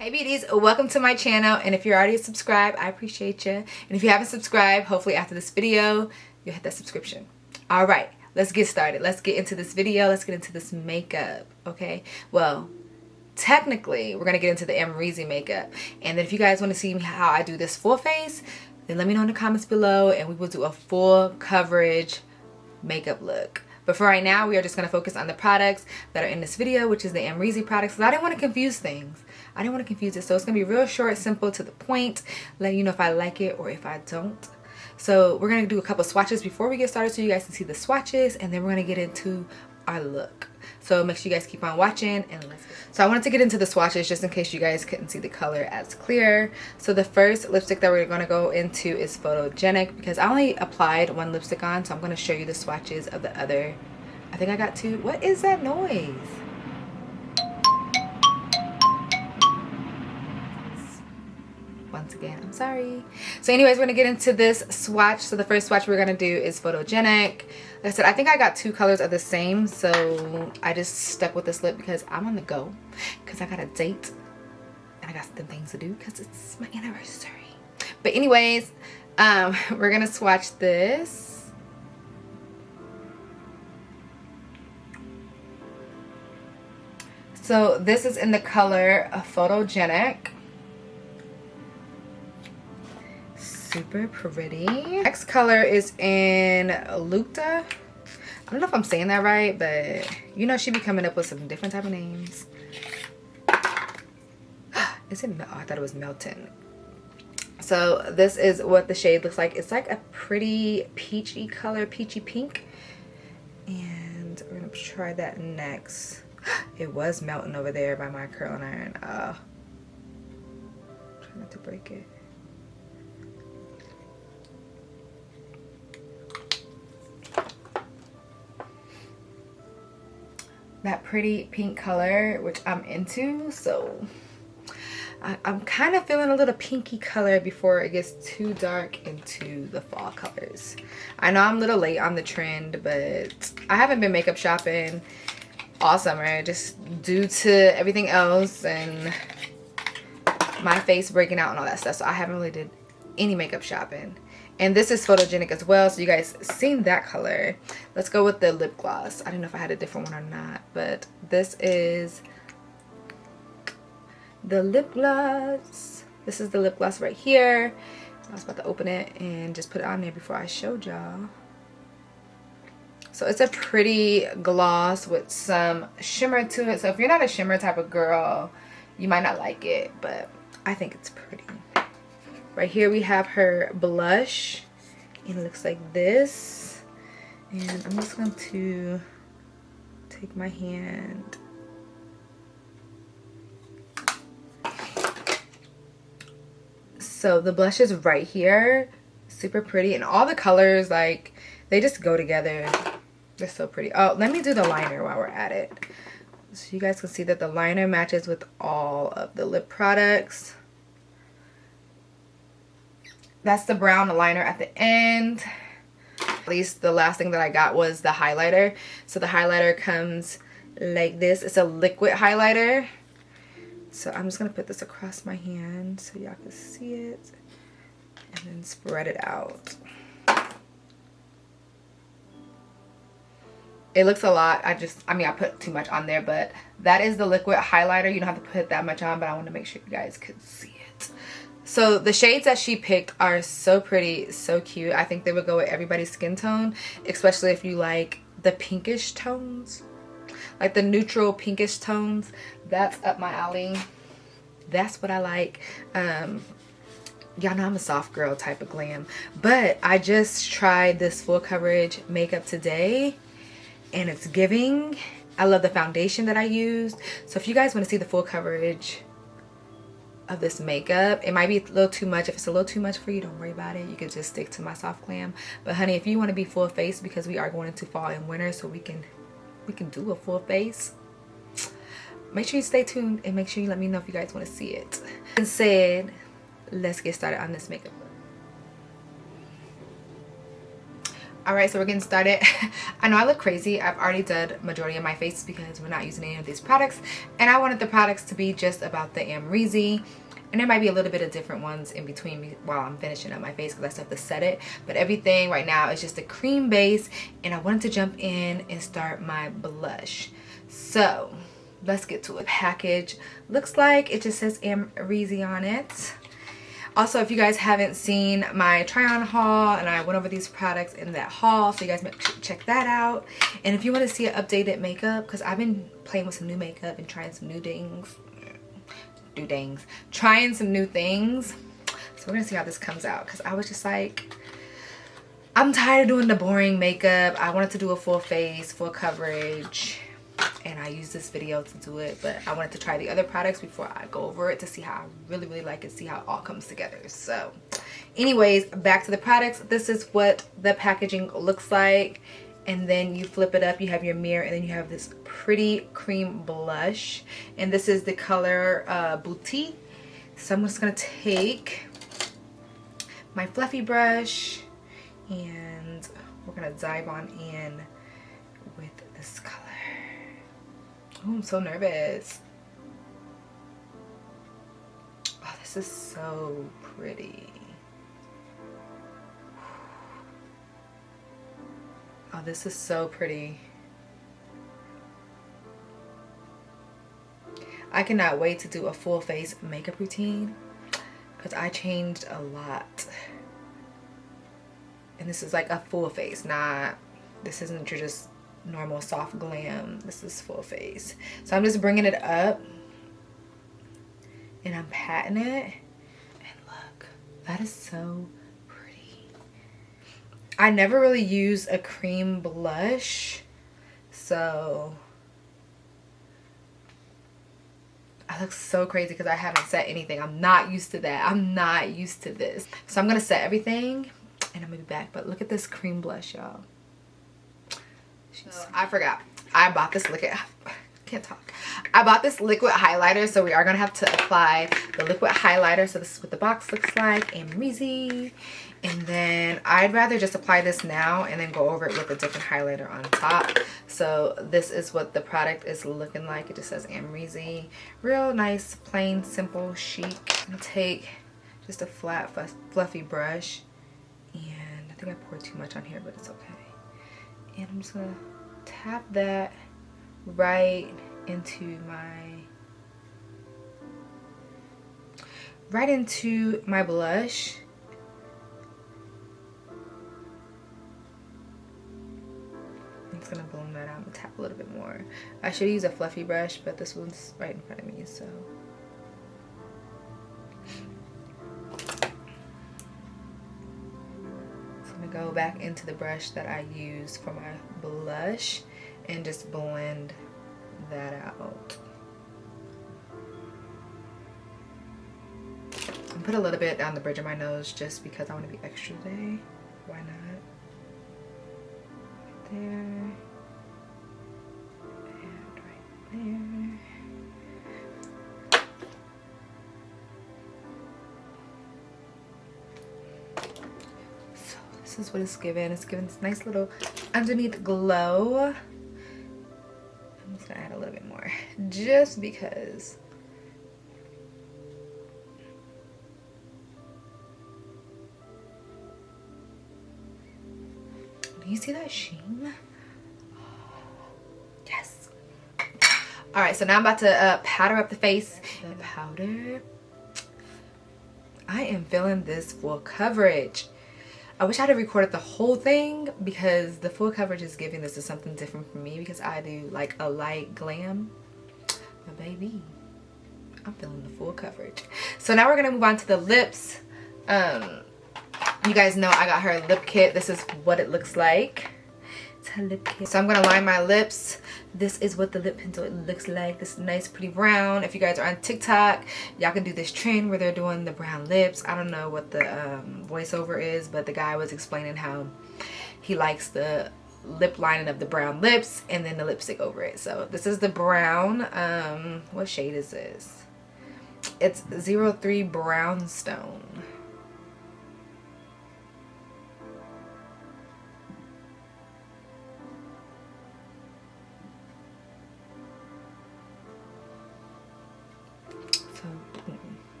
Hey beauties, welcome to my channel, and if you're already subscribed, I appreciate you. And if you haven't subscribed, hopefully after this video, you'll hit that subscription. Alright, let's get started. Let's get into this video. Let's get into this makeup, okay? Well, technically, we're going to get into the Amrezy makeup. And then if you guys want to see how I do this full face, then let me know in the comments below, and we will do a full coverage makeup look. But for right now, we are just going to focus on the products that are in this video, which is the Amrezy products, because I didn't want to confuse things. I didn't want to confuse it, so it's going to be real short, simple, to the point, letting you know if I like it or if I don't. So we're going to do a couple swatches before we get started so you guys can see the swatches, and then we're going to get into our look. So make sure you guys keep on watching, and let's go. So I wanted to get into the swatches just in case you guys couldn't see the color as clear. So the first lipstick that we're going to go into is Photogenic, because I only applied one lipstick on, so I'm going to show you the swatches of the other. I think I got two. What is that noise? Once again, I'm sorry. So anyways, we're gonna get into this swatch. So the first swatch we're gonna do is Photogenic. Like I said, I think I got two colors of the same, so I just stuck with this lip because I'm on the go, because I got a date and I got some things to do because it's my anniversary. But anyways, we're gonna swatch this. So this is in the color Photogenic. Super pretty. Next color is in Lukta. I don't know if I'm saying that right, but you know she be coming up with some different type of names. Is it? Oh, I thought it was Melton. So this is what the shade looks like. It's like a pretty peachy color, peachy pink. And we're gonna try that next. It was melting over there by my curling iron. Try not to break it. That pretty pink color, which I'm into, so I'm kind of feeling a little pinky color before it gets too dark into the fall colors. I know I'm a little late on the trend, but I haven't been makeup shopping all summer just due to everything else and my face breaking out and all that stuff, so I haven't really did any makeup shopping. And this is Photogenic as well, so you guys seen that color. Let's go with the lip gloss. I don't know if I had a different one or not, but this is the lip gloss. This is the lip gloss right here. I was about to open it and just put it on there before I showed y'all. So it's a pretty gloss with some shimmer to it. So if you're not a shimmer type of girl, you might not like it, but I think it's pretty. Right here we have her blush, and it looks like this. And I'm just going to take my hand. So the blush is right here, super pretty, and all the colors, like, they just go together. They're so pretty. Oh, let me do the liner while we're at it, so you guys can see that the liner matches with all of the lip products. That's the brown liner at the end. At least the last thing that I got was the highlighter. So the highlighter comes like this. It's a liquid highlighter. So I'm just going to put this across my hand so y'all can see it. And then spread it out. It looks a lot. I mean, I put too much on there, but that is the liquid highlighter. You don't have to put that much on, but I want to make sure you guys could see it. So the shades that she picked are so pretty, so cute. I think they would go with everybody's skin tone, especially if you like the pinkish tones, like the neutral pinkish tones. That's up my alley. That's what I like. Y'all know I'm a soft girl type of glam, but I just tried this full coverage makeup today, and it's giving. I love the foundation that I used. So if you guys want to see the full coverage of this makeup, it might be a little too much. If it's a little too much for you, don't worry about it. You can just stick to my soft glam. But honey, if you want to be full face, because we are going into fall and winter, so we can do a full face, make sure you stay tuned and make sure you let me know if you guys want to see it. And said, let's get started on this makeup look. Alright, so we're getting started. I know I look crazy. I've already done majority of my face because we're not using any of these products. And I wanted the products to be just about the Amrezy. And there might be a little bit of different ones in between while I'm finishing up my face because I still have to set it. But everything right now is just a cream base. And I wanted to jump in and start my blush. So let's get to it. Package looks like it just says Amrezy on it. Also, if you guys haven't seen my try on haul, and I went over these products in that haul, so you guys should check that out. And if you want to see an updated makeup, because I've been playing with some new makeup and trying some new things, trying some new things. So we're gonna see how this comes out, because I was just like, I'm tired of doing the boring makeup. I wanted to do a full face, full coverage, and I used this video to do it, but I wanted to try the other products before I go over it to see how I really like it, see how it all comes together. So anyways, back to the products. This is what the packaging looks like, and then you flip it up, you have your mirror, and then you have this pretty cream blush, and this is the color Boutique. So I'm just gonna take my fluffy brush and we're gonna dive on in with this color. Oh, I'm so nervous. Oh, this is so pretty. Oh, this is so pretty. I cannot wait to do a full face makeup routine because I changed a lot. And this is like a full face, this isn't your just normal soft glam. This is full face. So I'm just bringing it up and I'm patting it, and look, that is so pretty. I never really use a cream blush, so I look so crazy because I haven't set anything. I'm not used to that. I'm not used to this. So I'm gonna set everything and I'm gonna be back. But look at this cream blush, y'all. I forgot. I bought this liquid. Can't talk. I bought this liquid highlighter, so we are gonna have to apply the liquid highlighter. So this is what the box looks like, Amrezy. And then I'd rather just apply this now and then go over it with a different highlighter on top. So this is what the product is looking like. It just says Amrezy. Real nice, plain, simple, chic. I'm gonna take just a flat, fluffy brush, and I think I poured too much on here, but it's okay. And I'm just gonna tap that right into my blush. I'm just gonna blend that out and tap a little bit more. I should use a fluffy brush, but this one's right in front of me, so. Go back into the brush that I use for my blush and just blend that out. And put a little bit down the bridge of my nose just because I want to be extra today. Why not? Right there. And right there. This is what it's giving. It's giving this nice little underneath glow. I'm just gonna add a little bit more just because. Do you see that sheen? Yes. All right, so now I'm about to powder up the face. The powder. I am feeling this full coverage. I wish I had recorded the whole thing because the full coverage is giving this is something different for me because I do like a light glam. But baby, I'm feeling the full coverage. So now we're gonna move on to the lips. You guys know I got her lip kit. This is what it looks like. It's her lip kit. So I'm gonna line my lips. This is what the lip pencil looks like. This nice pretty brown. If you guys are on TikTok, y'all can do this trend where they're doing the brown lips. I don't know what the voiceover is, but the guy was explaining how he likes the lip lining of the brown lips and then the lipstick over it. So this is the brown. What shade is this? It's 03 Brownstone.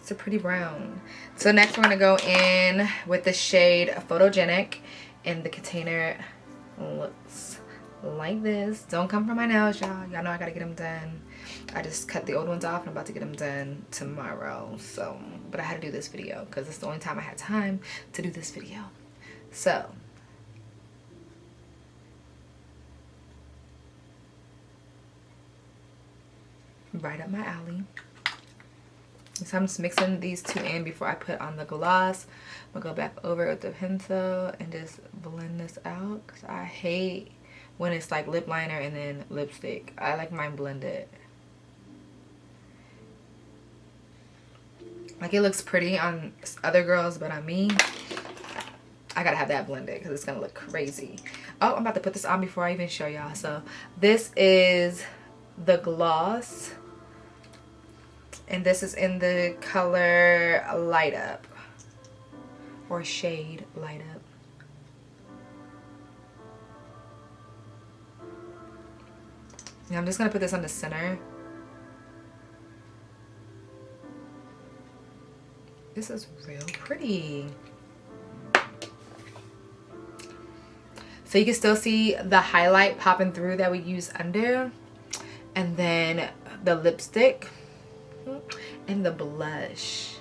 It's a pretty brown. So next we're gonna go in with the shade Photogenic, and the container looks like this. Don't come for my nails, y'all. Y'all know I gotta get them done. I just cut the old ones off and I'm about to get them done tomorrow. So, but I had to do this video because it's the only time I had time to do this video. So, right up my alley. So I'm just mixing these two in before I put on the gloss. I'm gonna go back over with the pencil and just blend this out, because I hate when it's like lip liner and then lipstick. I like mine blended. Like, it looks pretty on other girls, but on me, I gotta have that blended because it's gonna look crazy. Oh, I'm about to put this on before I even show y'all. So this is the gloss, and this is in the color Light Up, or shade Light Up. Now I'm just gonna put this on the center. This is real pretty. So you can still see the highlight popping through that we use under, and then the lipstick and the blush.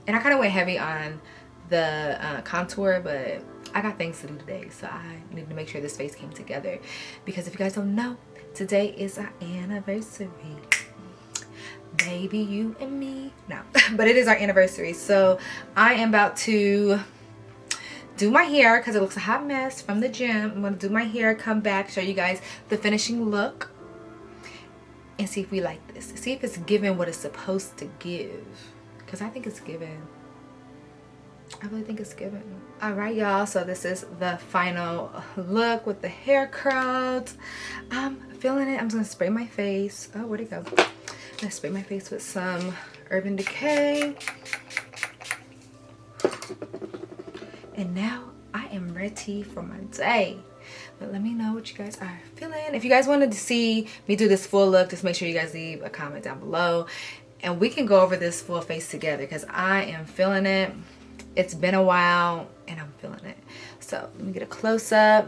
And I kind of went heavy on the contour, but I got things to do today, so I need to make sure this face came together, because if you guys don't know, today is our anniversary. Baby, you and me. No, but it is our anniversary. So I am about to do my hair because it looks a hot mess from the gym. I'm going to do my hair, come back, show you guys the finishing look, and see if we like this. See if it's giving what it's supposed to give, because I think it's giving. I really think it's giving. All right, y'all. So this is the final look with the hair curled. I'm feeling it. I'm just going to spray my face. Oh, where'd it go? I'm gonna spray my face with some Urban Decay. And now I am ready for my day. But let me know what you guys are feeling. If you guys wanted to see me do this full look, just make sure you guys leave a comment down below, and we can go over this full face together, because I am feeling it. It's been a while and I'm feeling it. So let me get a close-up.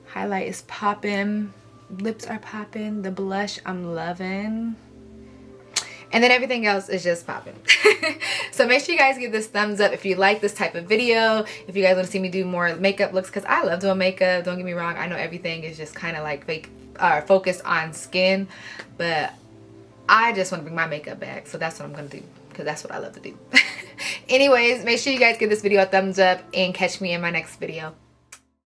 Highlight is popping. Lips are popping. The blush I'm loving, and then everything else is just popping. So make sure you guys give this thumbs up if you like this type of video, if you guys want to see me do more makeup looks, because I love doing makeup. Don't get me wrong, I know everything is just kind of like fake focused on skin, but I just want to bring my makeup back, so that's what I'm gonna do, because that's what I love to do. Anyways, make sure you guys give this video a thumbs up and catch me in my next video.